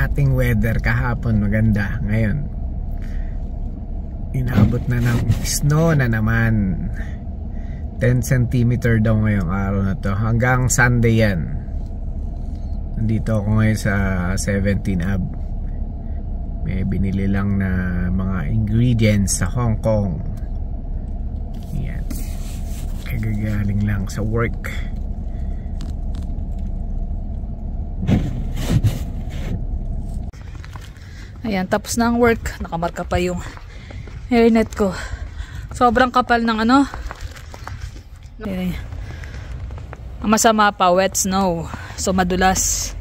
ating weather kahapon maganda, ngayon inabot na ng snow na naman. 10 cm daw ngayong araw na to, hanggang Sunday yan. Nandito ako ngayon sa 17 Ave. May binili lang na mga ingredients sa Hong Kong. Yan, kagagaling lang sa work. Ayan, tapos na ang work. Nakamarka pa yung hairnet ko. Sobrang kapal ng ano. Okay. Ang masama pa, wet snow. So madulas.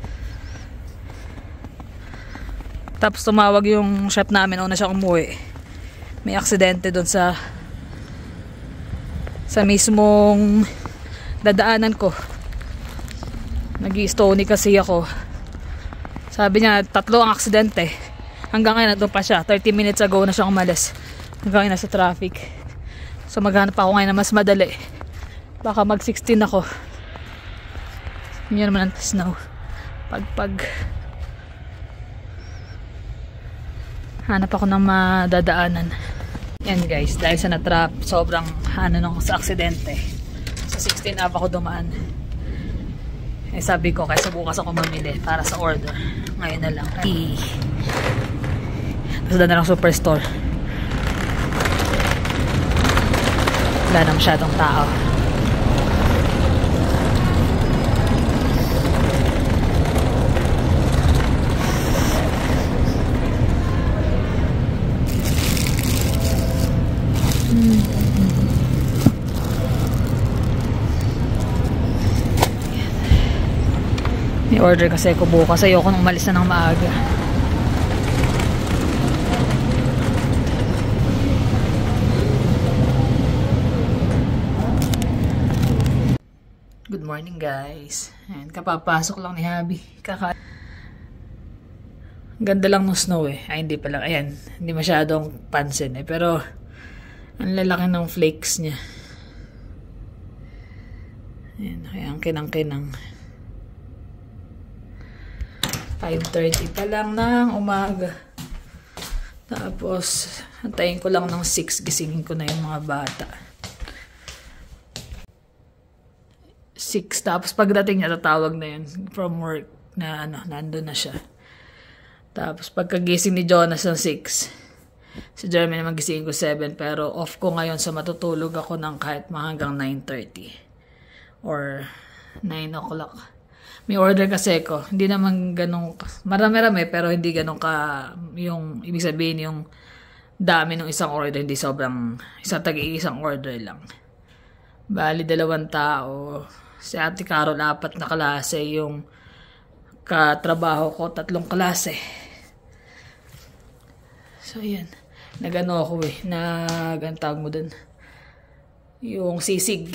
Tapos tumawag yung chef namin, una siya umuwi. May aksidente doon sa mismong dadaanan ko. Nag-i-stony kasi ako. Sabi niya, 3 ang aksidente. Hanggang ngayon, nandun pa siya. 30 minutes ago na siya umalis. Hanggang ngayon, nasa traffic. So, maghanap ako ngayon na mas madali. Baka mag-16 ako. Yun naman ang snow. Hanap ako ng madadaanan. Yan guys, dahil sa natrap, sobrang sa aksidente. Sa 16 Ave ako dumaan. Eh sabi ko, kaysa bukas ako mamili para sa order. Ngayon na lang. Tapos na lang superstore. Wala na masyadong tao. May order kasi ako bukas. Ayoko nung umalis na ng maaga. Good morning guys. Ayan, kapapasok lang ni Habi. Ganda lang ng snow eh. Ay hindi pala. Ayan, hindi masyadong pansin eh. Pero ang lalaki ng flakes niya. Ayan, kaya ang kinang-kinang. 5:30 pa lang ng umaga. Tapos, antayin ko lang ng 6. Gisingin ko na yung mga bata. 6. Tapos pagdating niya, tatawag na yun from work na nandun na siya. Tapos pagkagising ni Jonas ng 6, si Jeremy naman gisingin ko 7. Pero off ko ngayon, so matutulog ako ng kahit hanggang 9:30 or 9 o'clock. May order kasi ko. Hindi naman ganun, marami-rami, pero hindi ganun yung, ibig sabihin yung dami ng isang order, hindi sobrang, isang order lang. Bali, 2 tao. Si Ate Carol, 4 na klase. Yung katrabaho ko, 3 klase. So, yan. Nagano ako nagantawag mo dun. Yung sisig.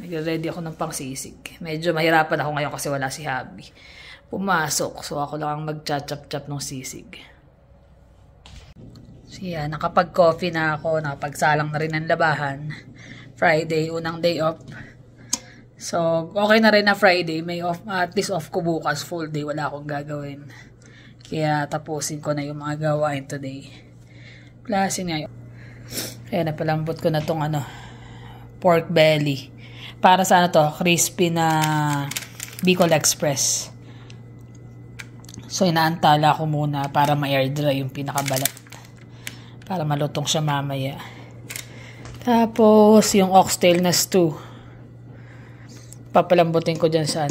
Nagre-ready ako ng pang-sisig. Medyo mahirapan ako ngayon kasi wala si Habi. Pumasok. So ako lang ang mag-chop-chop ng sisig. So yan, nakapag-coffee na ako. Nakapagsalang na rin ng labahan. Friday, unang day off. So okay na rin na Friday. May off, at least off ko bukas. Full day, wala akong gagawin. Kaya tapusin ko na yung mga gawain today. Klase nga yun. Kaya napalambot ko na tong pork belly. Para sa crispy na Bicol Express. So, inaantala ko muna para ma-air dry yung pinakabalat. Para malutong siya mamaya. Tapos, yung oxtail na stew. Papalambutin ko dyan sa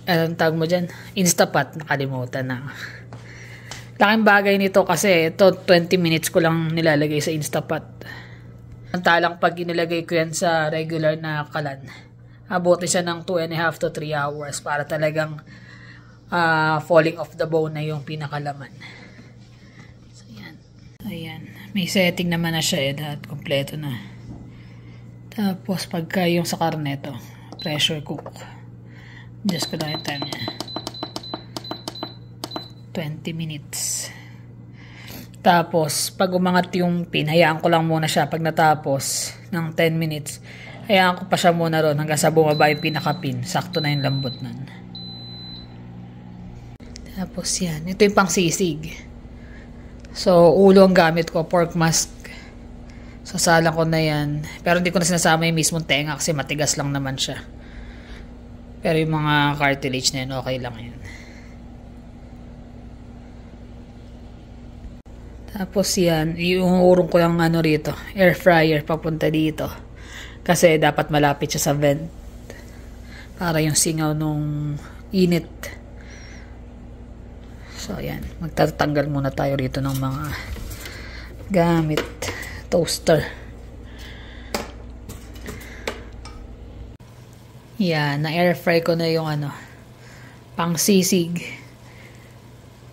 anong tawag mo dyan? Instapat. Nakalimutan na. Laking bagay nito kasi ito 20 minutes ko lang nilalagay sa Instapat. Samantalang pag inilagay ko yan sa regular na kalan, abutin siya ng 2.5 to 3 hours para talagang falling off the bone na yung pinakalaman. So, yan. Ayan. May setting naman na siya at kompleto na. Tapos, pagka yung sa karne to, pressure cook. Just ko lang yung time niya. 20 minutes. Tapos, pag umangat yung pin, hayaan ko lang muna siya. Pag natapos ng 10 minutes, hayaan ko pa siya muna ron hanggang sa bumaba yung pinaka-pin. Sakto na yung lambot nun. Tapos yan. Ito yung pang sisig. So, ulo ang gamit ko. Pork mask. Sasalang ko na yan. Pero hindi ko na sinasama yung mismong tenga kasi matigas lang naman siya. Pero yung mga cartilage na yan, okay lang yan. Tapos yan, iuurong ko yung ano rito, air fryer papunta dito. Kasi dapat malapit siya sa vent. Para yung singaw nung init. So yan, magtatanggal muna tayo rito ng mga gamit. Toaster. Yan, na-air fry ko na yung ano, pang sisig.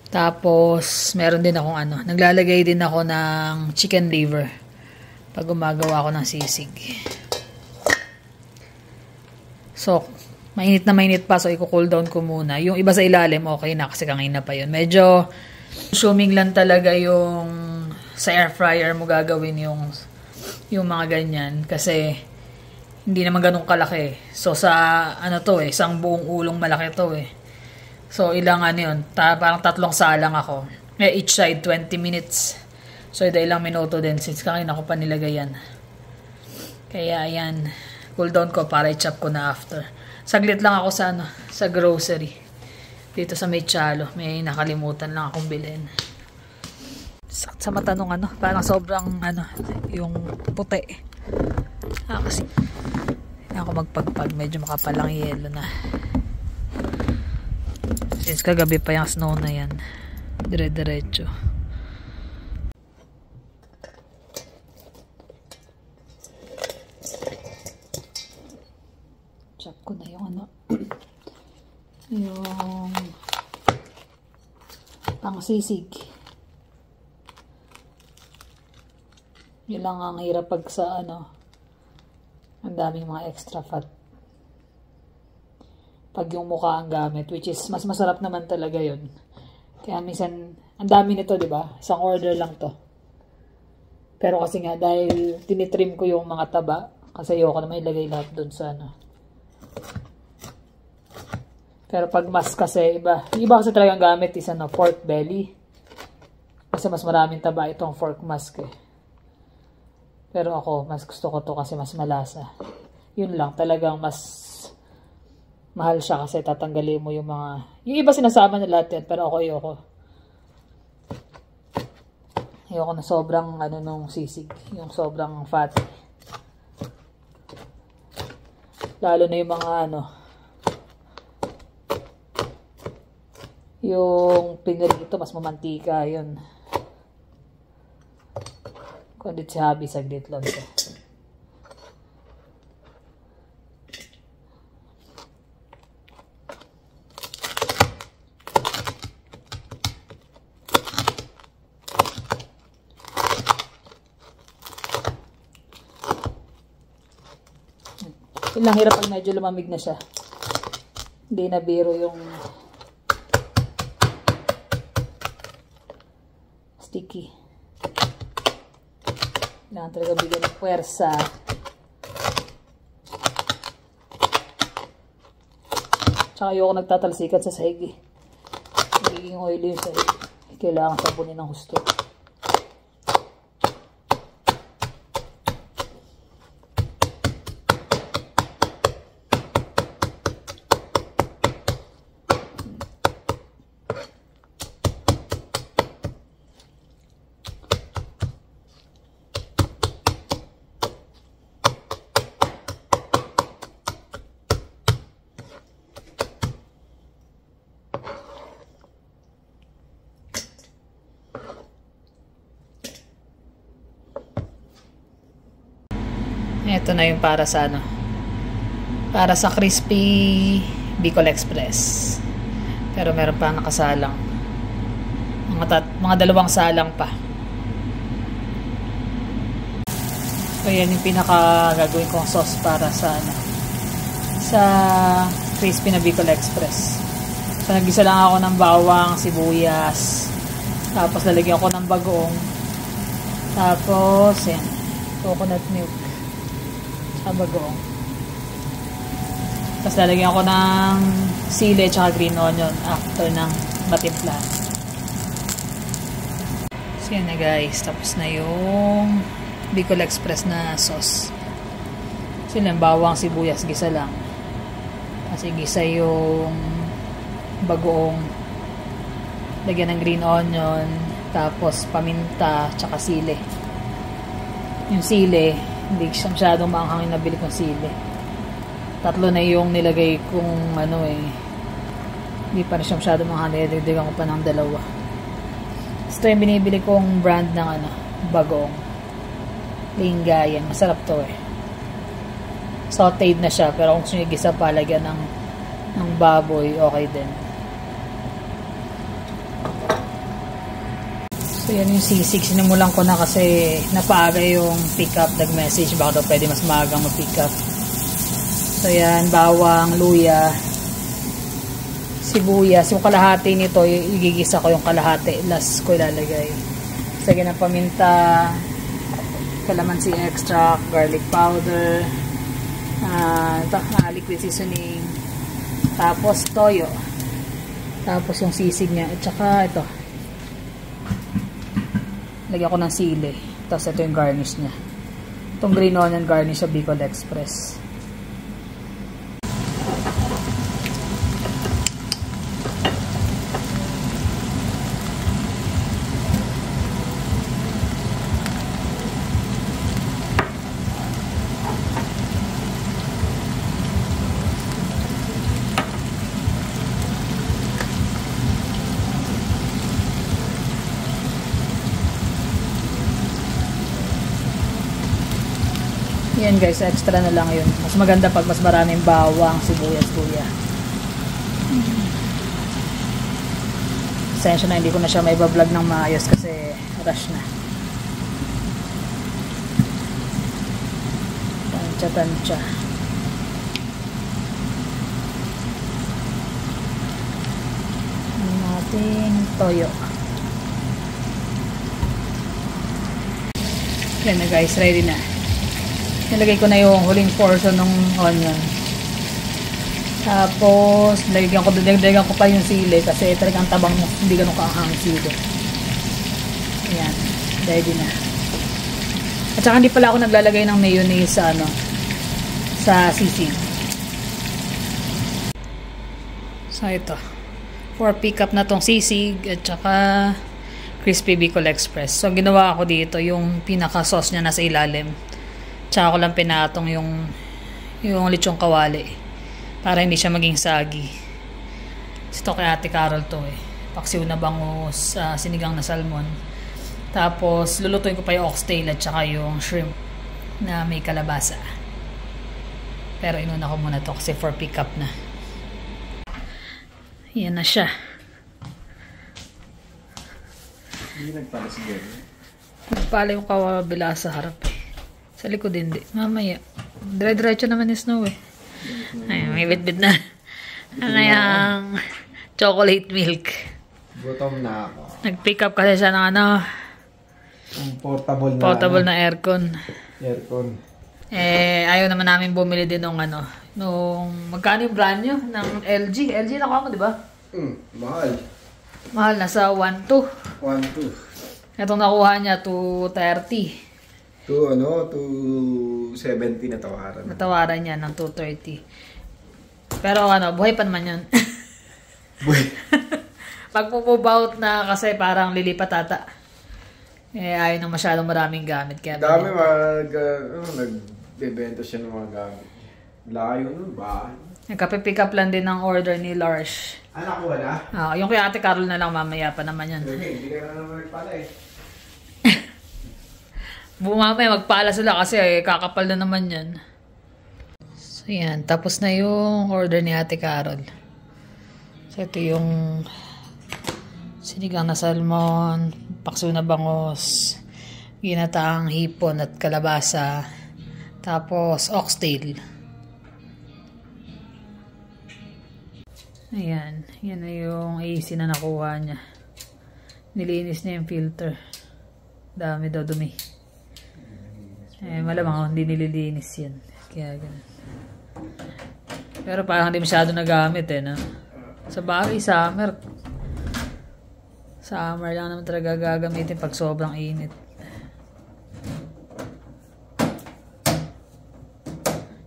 Tapos, meron din akong ano, naglalagay din ako ng chicken liver pag gumagawa ako ng sisig. So, mainit na mainit pa, so i-cool down ko muna. Yung iba sa ilalim, okay na kasi kanina pa yun. Medyo consuming lang talaga yung sa air fryer mo gagawin yung mga ganyan kasi hindi naman ganun kalaki. So sa ano to isang buong ulong malaki to So ilang ano yun, parang 3 salang ako. Each side 20 minutes. So ilang minuto din since kanina ko pa nilagay yan. Kaya ayan, cool down ko para i-chop ko na after. Saglit lang ako sa ano, sa grocery. Dito sa Mechalo, may nakalimutan lang akong bilhin. Sa mata nung ano, parang sobrang ano, yung puti. Kasi hindi ako magpagpag, medyo makapalang yelo na. Since kagabi pa yung snow na yan, dire-diretso. Chop ko na yung ano, yung pang sisig. Yun lang ang hirap pag sa ano, ang daming mga extra fat. Pag yung mukha ang gamit, which is mas masarap naman talaga yun. Kaya minsan, ang dami nito, di ba? Isang order lang to. Pero kasi nga, dahil tinitrim ko yung mga taba, kasi ayoko naman ilagay lahat dun sa ano. Pero pag mas kasi, iba. Yung iba kasi talagang gamit is ano, pork belly. Kasi mas maraming taba itong pork mask Pero ako, mas gusto ko to kasi mas malasa. Yun lang, talagang mas mahal siya kasi tatanggalin mo yung mga... Yung iba sinasama na lahat yan, pero ako ayoko. Ayoko na sobrang ano nung sisig. Yung sobrang fatty. Lalo na yung mga ano... Yung pinirito, mas mamantika, yun. Kundit si Habi, saglit lang ito. Yun lang hirap pag medyo lumamig na siya. Hindi na biro yung sticky. Kailangan talaga bigyan ng puwersa. Tsaka ayoko nagtatalsikat sa sahig Magiging oily yung sahig. Kailangan sabunin ng gusto. Ito na yung para sa ano, para sa crispy Bicol Express. Pero meron pa nakasalang. Mga 2 salang pa. So yan yung pinaka gagawin kong sauce para sa ano, sa crispy na Bicol Express. So nagisa lang ako ng bawang, sibuyas. Tapos lalagyan ko ng bagoong. Tapos yan, coconut milk. Bagoong. Tapos lalagyan ko ng sili at green onion after ng matimpla. So yan na guys, tapos na yung Bicol Express na sauce. So yun lang, bawang, sibuyas, gisa lang. Kasi gisa yung bagoong, lagyan ng green onion, tapos paminta, tsaka sili. Yung sili, hindi siya masyadong maanghang, nabili kong sili. 3 na yung nilagay kong ano hindi pa rin siya masyadong maanghang, nilagyan ko pa ng 2. Ito yung binibili kong brand ng bagoong Lingayen. Masarap to sauteed na siya, pero kung gusto nyo gisa pa, lagyan ng baboy, okay din. So yan yung sisig, sinimulan ko na kasi napaaga yung pick up, nag-message baka daw pwede mas maagang mag-pick up. So yan, bawang, luya, sibuyas, yung kalahati nito, igigisa ko yung kalahati, last ko ilalagay. So yan ang paminta, calamansi extract, garlic powder, liquid seasoning, tapos toyo, tapos yung sisig niya, at saka ito lagyan ko ng sili, tapos ito yung garnish niya, itong green onion garnish sa Bicol Express. Yan guys, extra na lang yun. Mas maganda pag mas maraming bawang, sibuyas, luya. Sensya na, hindi ko na siya may vlog ng maayos kasi rush na. Tansya. Ang ating toyo. Yan na guys, ready na. Nilagay ko na yung huling portion ng onion. Tapos, dagdagan ko pa yung sili kasi talagang tabang mo, hindi ganun kaahang sili. Ayan, ready na. At saka hindi pala ako naglalagay ng mayonnaise sa sisig. So ito, for pick up na tong sisig at saka crispy Bicol Express. So ginawa ko dito yung pinaka sauce niya nasa ilalim. Tsaka ko lang pinatong yung lechong kawali para hindi siya maging sagi. Ito kay Ate Carol to paksiw na bangus, sinigang na salmon. Tapos lulutuin ko pa yung oxtail at saka yung shrimp na may kalabasa. Pero inuna ko muna to kasi for pick up na. Yan na siya. Hindi nagpala si Jerry. Nagpala yung kawabila sa harap Sa likod hindi. Mamaya. Dire-diretso naman yung snow Ay, may bit-bit na. Ngayang chocolate milk. Gutom na ako. Nag-pick up kasi siya ng portable na aircon. Ayaw naman namin bumili din nung magkano yung brand nyo? Ng LG. LG nakuha mo, di ba? Mahal. Mahal, nasa 1.2. 1.2. Itong nakuha niya, 230. 270 natawaran. Natawaran niya ng 230. Pero buhay pa naman yun. Buhay. Pag move out na kasi parang lilipat ata. Ayaw na masyadong maraming gamit. Kaya dami nagbebenta siya ng mga gamit. Layo nun ba? Nagkapipick up lang din ng order ni Lars. Nakuha na? Yung kay Ate Carol na lang, mamaya pa naman yan. Hindi ka na naman nagpala Mamaya magpala sila kasi kakapal na naman yan. So yan, tapos na yung order ni Ate Carol. So ito yung sinigang na salmon, paksiw na bangus, ginataang hipon at kalabasa, tapos oxtail. Ayan, yan na yung AC na nakuha niya. Nilinis niya yung filter. Dami daw dumi. Malamang hindi nililinis yan. Kaya ganun. Pero parang hindi masyado nagamit no? Sa bagay, summer. Summer lang naman talaga gagamitin pag sobrang init.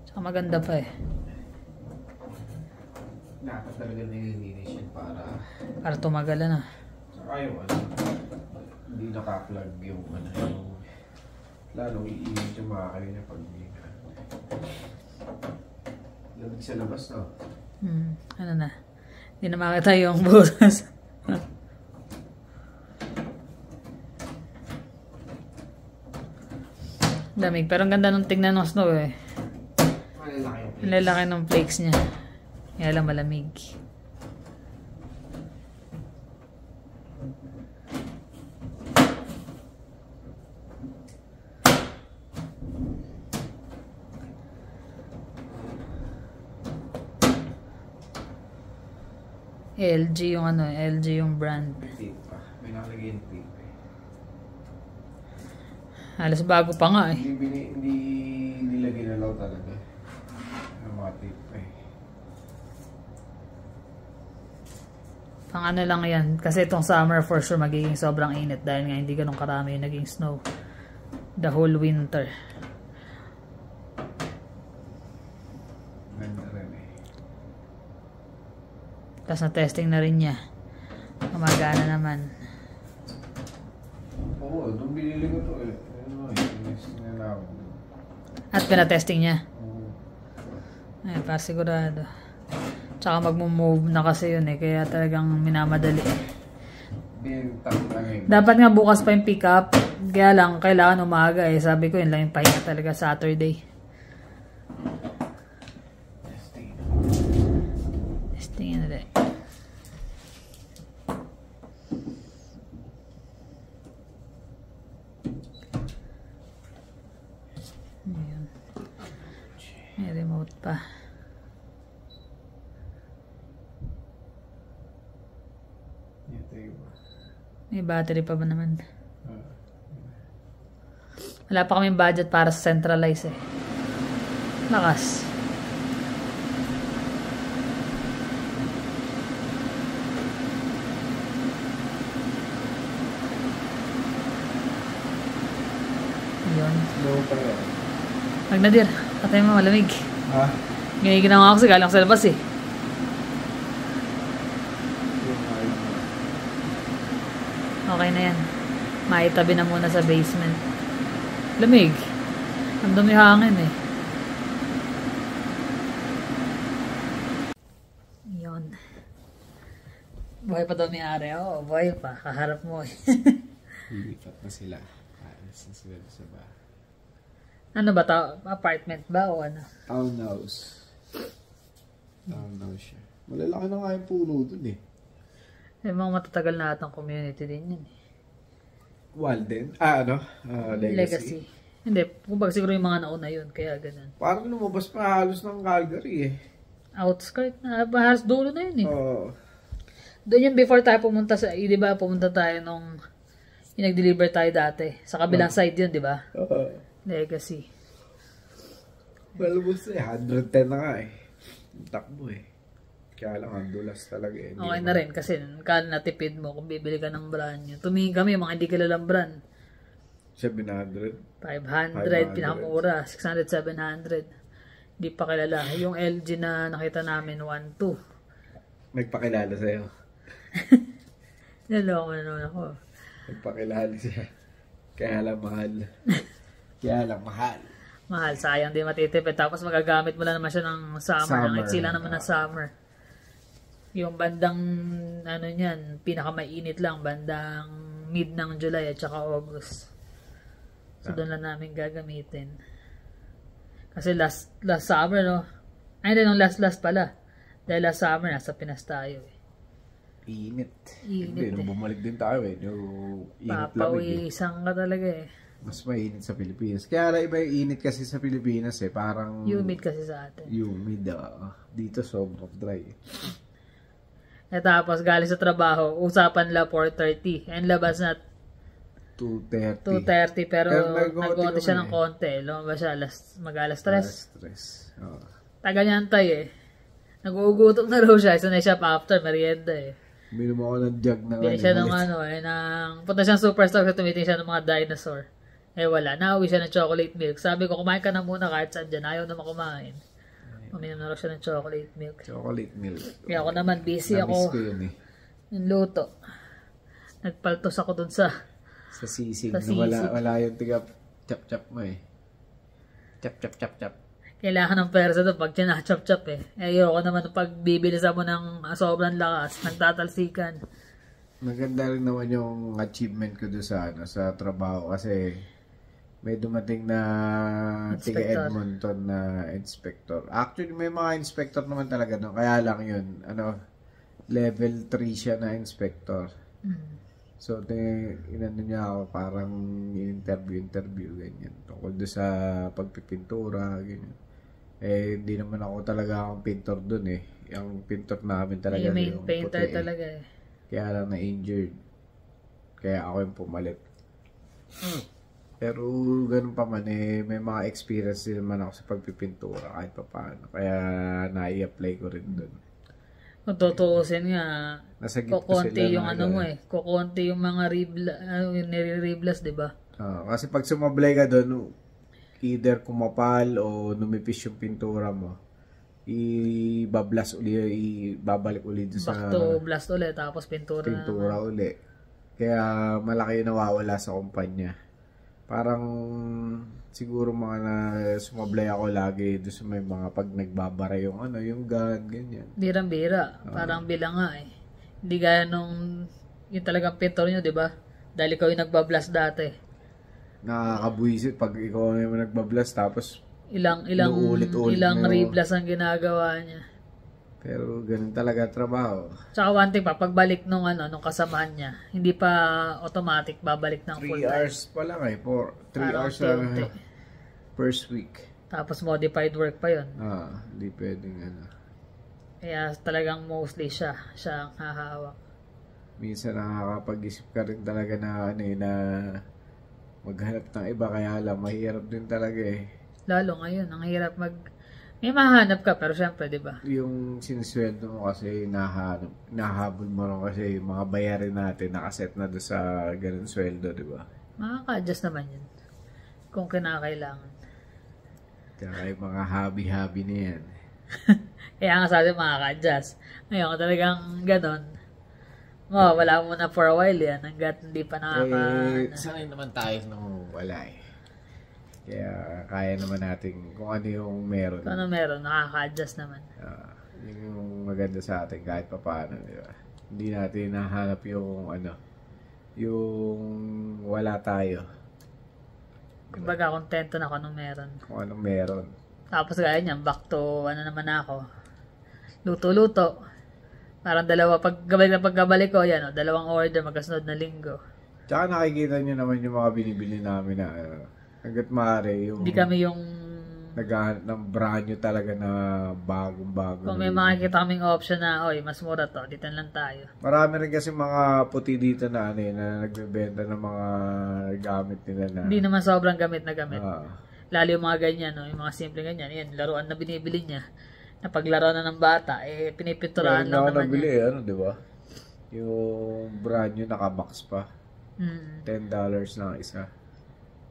Tsaka maganda pa eh. Dapat talaga nililinis yan para Tumagal na. saka yung hindi naka-plug yung yung lalong iinit yung makakayo niya pag lamig sa labas, no? Ano na? Hindi na makita yung butas. Lamig. Pero ang ganda nung tingnan ng snow eh. Ang lalaki ng flakes niya. Kaya lang malamig. LG yung LG yung brand. Tape pa. May nakalagay yung tape eh. Halos bago pa nga eh. Hindi nila ginalaw talaga. Yung mga tape eh. Pang ano lang yan. Kasi itong summer for sure magiging sobrang init dahil nga hindi ganun karami yung naging snow. The whole winter. Ganda rin eh. Tapos na-testing na rin niya. Gumagana naman. Oo, nung binili ko to eh. At pinatesting niya. Ay, para sigurado. Tsaka mag-move na kasi yun eh. Kaya talagang minamadali. Dapat nga bukas pa yung pick up. Kaya lang, kailangan umaga eh. Sabi ko yun lang yung pahinga talaga Saturday. Testing na rin. Ayan. May remote pa. May battery pa ba naman? Wala pa kaming budget para sa centralize eh. Lakas. Yun. Low pa yan. Magnadir. Patay mo malamig. Ha? Giniginawa ko kasi galang sa labas eh. Okay na yan. Maitabi na muna sa basement. Lamig. Ang dumi hangin eh. Yun. Buhay pa daw may ari. Oo, buhay pa. Kaharap mo eh. Lilipat na sila. Alas na sila sa bahay. Ano ba ito? Apartment ba o ano? Townhouse. Townhouse siya. Malalaki na nga yung puno dun eh. Yung mga matatagal na atang community din yun eh. Walden? Legacy. Hindi, kumbaga siguro yung mga nauna yun, kaya ganun. Parang lumabas pa halos ng Calgary eh. Outskirt na, halos dulo na yun eh. Oo. Doon yung before tayo pumunta sa, di ba pumunta tayo nung yung nag-deliver tayo dati. Sa kabilang side yun, di ba? Legacy. Well, busto eh, 110 na nga eh. Takbo eh. Kaya lang ang dulas talaga eh. Okay na rin kasi kaya natipid mo kung bibili ka ng brand nyo. Tumingin kami, mga hindi kilalang brand. 700. 500, pinakamura. 600, 700. Hindi pa kilala. Yung LG na nakita namin, 1.2. Nagpakilala sa'yo. Naloko na naman ako. Nagpakilala siya. Kaya lang mahal. Kaya lang mahal. Mahal, sayang di matitipid. Tapos magagamit mo lang naman siya ng summer. Nangitsila naman ng summer. Yung bandang, ano niyan, pinakamainit lang, bandang mid ng July at saka August. So, doon lang namin gagamitin. Kasi last summer, no? Ay, hindi, nung last pala. Dahil last summer, nasa Pinas tayo eh. Init. Init hindi, nung bumalik din tayo eh. Yung init papawisang ka talaga eh. Mas mainit sa Pilipinas. Kaya lang iba yung init kasi sa Pilipinas eh. Parang... Humid kasi sa atin. Humid. Dito sobrang dry eh. Tapos galing sa trabaho, usapan la 4:30. And labas na 2:30. 2:30 pero nag-konti siya ng konti. Lumabas siya mag-alas 3. Oh. Taga niya antay eh. Nag-uugutom na raw siya. Isa na siya pa after merienda eh. Minum ako ng jug na Bili siya ng punta siyang superstore kasi tumitingin siya ng mga dinosaur. Wala. Nauwi siya ng chocolate milk. Sabi ko, kumain ka na muna kahit saan dyan. Ayaw naman kumain. Uminom na raw siya ng chocolate milk. Chocolate milk. Kaya ako naman, busy Namiss ako. ko yun Yung luto. Nagpaltos ako dun sa sisig. Sa sisig. Wala yung tiga chap-chap mo Chap-chap-chap-chap. Kailangan ng persa doon pag chop-chop ayoko naman pag bibilisan mo ng sobrang lakas, nagtatalsikan. Maganda rin naman yung achievement ko doon sa trabaho kasi may dumating na tiga Edmonton na inspector. Actually, may mga inspector naman talaga doon. Kaya lang yun, level 3 siya na inspector. So, inano niya ako, parang interview, ganyan. Tungkol doon sa pagpipintura, ganyan. Hindi naman ako talaga akong pintor doon Yung pintor namin talaga. Yung main painter puti, talaga Kaya lang na-injured. Kaya ako yung pumalit. Pero ganun pa man may mga experience din naman ako sa pagpipintura kahit pa paano. Kaya na-i-apply ko rin doon. Kung tutuusin nga, kukunti yung kukunti yung mga nire-riblas, di ba? Kasi pag sumablay ka doon, either kumapal o numipis yung pintura mo, ibabalik uli sa back to blast ulit, tapos pintura uli. Kaya malaki yung nawawala sa kumpanya. Parang siguro mga na sumablay ako lagi doon sa may mga pag nagbabara yung yung gun, ganyan. Birang-bira. Parang bilang nga Hindi gaya nung yung talagang pintor nyo, di ba? Dahil ikaw yung nagbablast dati. Nakakabuisit pag ikaw yung nagbablast tapos ilang reblast ang ginagawa niya. Pero ganun talaga trabaho. Tsaka one thing pa, pagbalik nung kasamaan niya, hindi pa automatic babalik ng full 3 hours pa lang 3 hours first week. Tapos modified work pa yun. Hindi pwedeng Kaya talagang mostly siya ang hahawak. Minsan nakakapag-isip ka rin talaga na na maghanap ng iba, kaya lang mahirap din talaga Lalo ngayon, ang hirap may mahanap ka, pero syempre, di ba? Yung sinisweldo mo kasi nahabol mo rin kasi yung mga bayarin natin nakaset na doon sa ganun sweldo, di ba? Makaka-adjust naman yun. Kung kinakailangan. Kaya yung mga hobby na yan. Kaya nga sabi makaka-adjust. Ngayon, talagang ganun. Wala muna for a while yan. Hanggat hindi pa sanay naman tayo nung wala Kaya kaya naman natin kung ano yung meron. Kung ano meron, nakaka-adjust naman. Yun yung maganda sa atin kahit pa paano, di ba? Hindi natin nahanap yung yung wala tayo. Kumbaga, kontento na kung anong meron. Kung anong meron. Tapos gaya niyan, back to naman ako. Luto-luto. Parang pagkabalik ko, dalawang order magkasunod na linggo. Tsaka nakikita nyo naman yung mga binibili namin na hanggat maaari yung hindi kami yung naghahanap ng brand new talaga na bagong-bago. Kung may makikita kaming option na mas mura to, dito lang tayo. Marami rin kasi mga puti dito na na nagbebenta ng mga gamit nila na hindi naman sobrang gamit na gamit. Lalo yung mga ganyan, yung mga simple ganyan. Yan, laruan na binibili niya. Na paglaro na ng bata, pinipinturahan lang naman nabili, di ba? Yung brand new nakabox pa. $10 lang isa.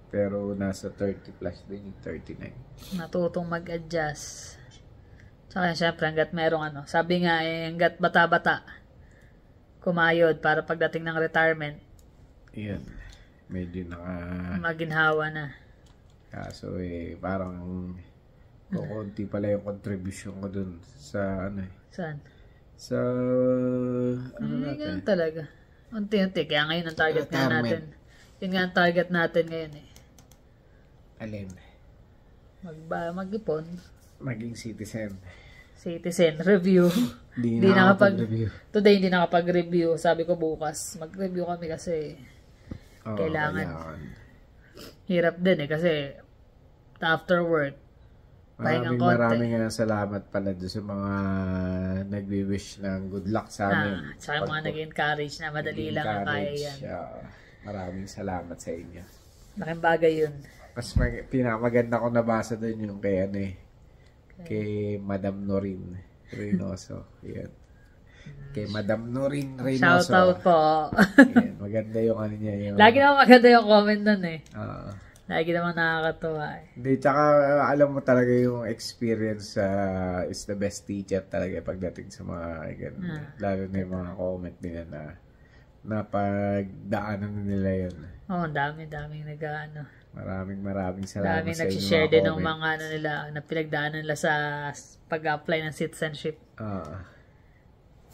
Pero nasa 30 plus din, 39. Natutong mag-adjust. Tsaka syempre, hanggat merong sabi nga hanggat bata-bata, kumayod para pagdating ng retirement. Yan. Medyo maginhawa na. Kaso parang kukunti pala yung contribution ko dun sa Saan? Sa natin? Talaga. Unti-unti. Kaya ngayon ang target nga natin. Yun nga ang target natin ngayon Alin? Mag-ipon. Maging citizen. Review. Hindi nakapag-review. Today hindi nakapag-review. Sabi ko bukas. Mag-review kami kasi kailangan. Hirap din kasi after work, Maraming salamat pala doon sa mga nagwi-wish ng good luck sa amin. Tsaka mga nag-encourage na madali lang ang kaya yan. Maraming salamat sa inyo. Laking bagay yun. Mas pinakamaganda ko nabasa doon yung kay Madam Norin Reynoso. Yan. Kay Madam Noreen Reynoso. Shoutout po. Ayan, maganda yung ano niya. Yung, Lagi naman maganda yung comment nun eh. Oo. Lagi naman nakakatuwa eh. Hindi, tsaka alam mo talaga yung experience is the best teacher talaga pagdating sa mga ganun. Lalo na yung mga comment nila na napagdaanan nila yun. Oo, daming nag-ano. Maraming salamat Daming sa inyo nag-share mga din ng comment. mga ano nila, na pinagdaanan nila sa pag-apply ng citizenship.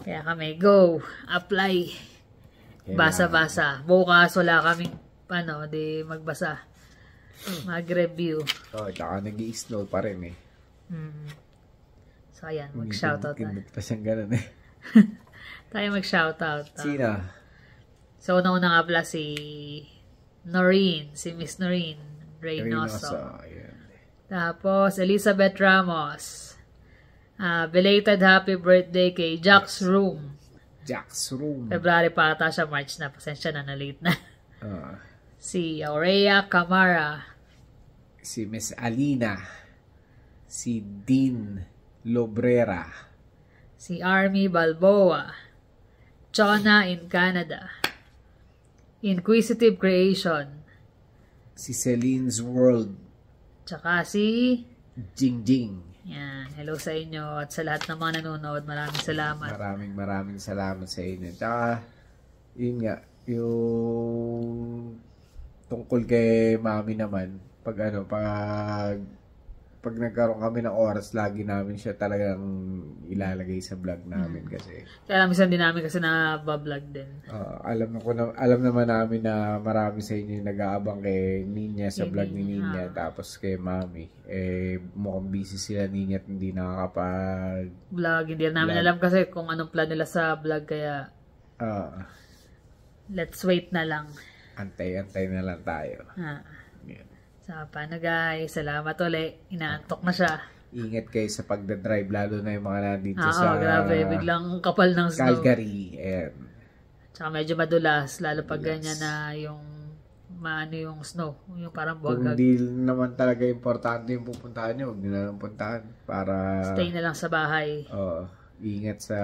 Kaya kami, go! Apply! Basa-basa. Bukas wala kaming, di magbasa. Mag-review. Tsaka nag-i-snow pa rin eh. So, ayan, mag-shoutout tayo. Kindot pa siyang ganun eh. Tayo mag-shoutout. Sino? So, una-una nga pala si Noreen, si Miss Noreen Reynoso. Ayan. Tapos, Elizabeth Ramos. Belated happy birthday kay Jack's Room. Jack's Room. February pa ata siya, March na. Pasensya na, na-late na. Si Aurea Camara. Si Miss Alina. Si Dean Lobrera. Si Army Balboa. Chona in Canada. Inquisitive Creation. Si Celine's World. Tsaka si Jingjing. yan. Hello sa inyo at sa lahat ng mga nanonood. Maraming salamat. Maraming salamat sa inyo. Tsaka, yun nga, yung tungkol kay Mami naman, pag nagkaroon kami ng oras, lagi namin siya talagang ilalagay sa vlog namin kasi. Kaya minsan din namin kasi na-vlog din. Alam naman namin na marami sa inyo yung nag-aabang kay Ninya sa vlog ni Ninya, tapos kay Mami. Mukhang busy sila Ninya at hindi nakakapag Vlog. Hindi namin alam kasi kung anong plan nila sa vlog, kaya let's wait na lang. Antay na lang tayo. Yan. So, paano guys? Salamat ulit. Inaantok na siya. Ingat kayo sa pagdadrive, lalo na yung mga nandito sa grabe. Biglang kapal ng snow. Calgary. Tsaka medyo madulas, lalo pag ganyan na yung yung snow. Yung parang Kung buwagag. hindi naman talaga importante yung pupuntahan nyo, huwag nyo na lang puntahan. Para stay na lang sa bahay. Ingat sa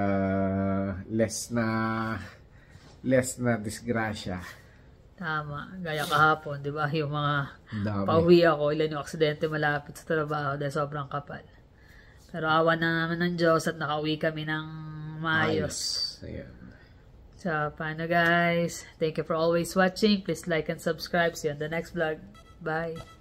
less na disgrasya. Tama. Gaya kahapon, di ba? Yung mga Dami. pauwi ako, ilan yung aksidente malapit sa trabaho dahil sobrang kapal. Pero awa na naman ng Diyos at nakauwi kami ng maayos. Ayan. So, paano guys? Thank you for always watching. Please like and subscribe. See you on the next vlog. Bye!